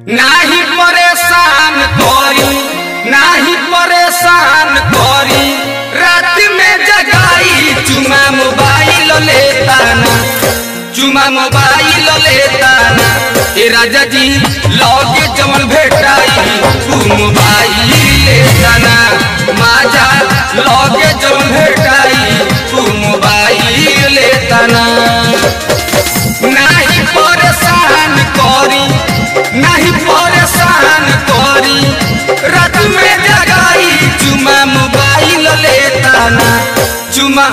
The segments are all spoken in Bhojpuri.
नाही परेशान करी, नाही परेशान करी, रात में जगाई चुमा मोबाइल लेता ना, चुमा मोबाइल लेता ना। ए राजा जी लगे जमन भेटाई तू मोबाइल लेता ना, माजा लगे जमन भेटाई तू मोबाइल लेता ना। नहीं परेशान करी, नहीं परेशान करी, रात में जगाई चुमा मोबाइल लेता ना, चुमा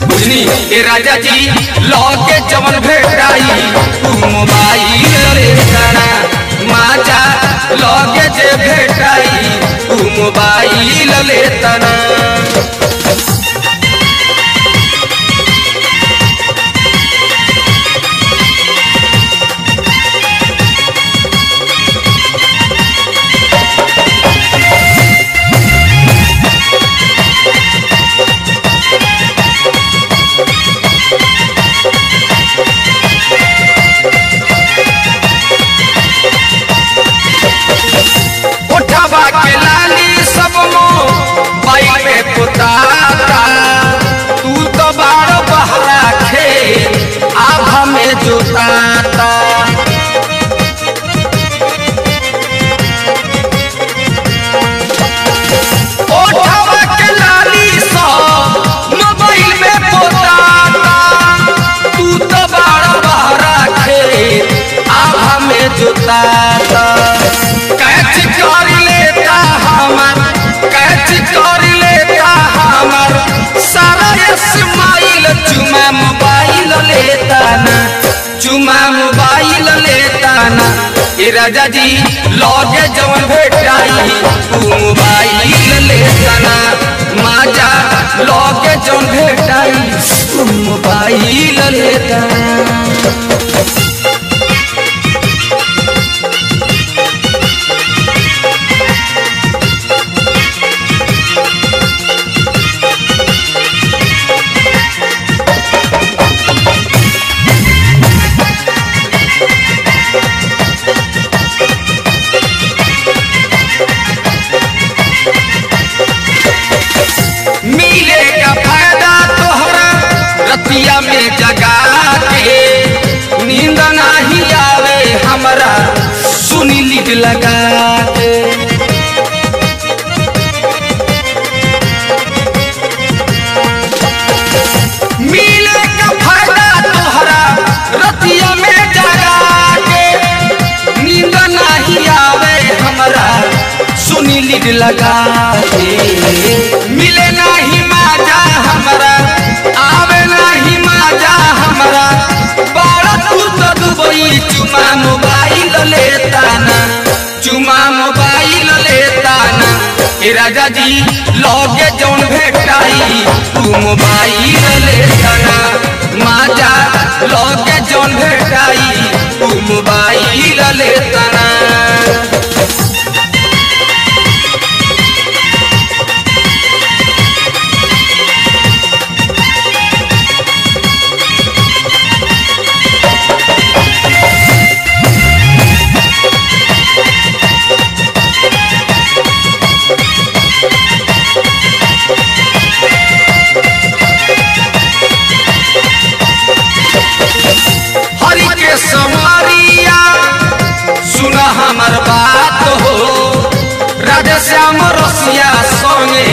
बुझनी। ए राजा जी लगे जमन भेटाई तू मोबाइल लेता ना, माजा लगे जे भेटाई तू मोबाइल लेता ना। जोताता ओठवा के लाली सा मोबाइल में पोताता, तू तो बड़ा बहरा खेत आभा में जोताता। कैच कर लेता हमर, कैच कर लेता हमर सारा इस्माइल चुमा मोबाइल लेता ना, चुमा मोबाइल लेता ना। ए राजा जी लगे जवन भेटाई तू मोबाइल लेता ना, माजा लगे जवन भेटाई तू मोबाइल लेता ना। मिलेगा फायदा तोहरा रतिया में जगा के, नींद नहीं आवे हमरा सुनी लीड लगा के। मिलेगा फायदा तोहरा रतिया में जगा के, नींद नहीं आवे हमरा सुनी लीड लगा के। मिले नहीं माजा हमरा, आवे नहीं माजा हमरा, बड़ा तू तो दुबई चुमा मोबाइल लेता ना, चुमा मोबाइल लेता ना। ए राजा जी लगे जौन भेटाई तू मोबाइल लेता ना, माजा लगे जौन भेटाई तू मोबाइल लेता ना। हरि के संवरिया सुन हमर बात हो, राधे श्याम रसिया संगे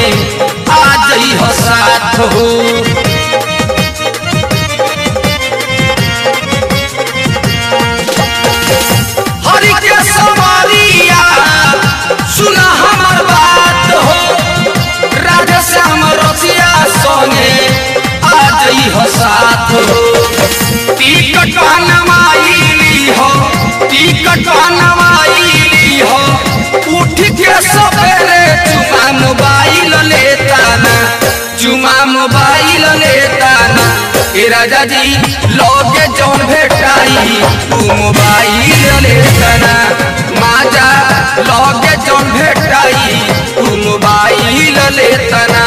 आ जई हो साथ हो। हरि के संवरिया सुन हमर बात हो, राधे श्याम रसिया संगे आ जई हो साथ हो। टिकट बनवाई हो, टिकट बनवाई हो, उठ के सवेरे चुमा मोबाइल लेता ना, चुमा मोबाइल लेता ना। ए राजा जी लगे जौन भेटाई तू मोबाइल लेता ना, माजा लगे जौन भेटाई तू मोबाइल लेता ना।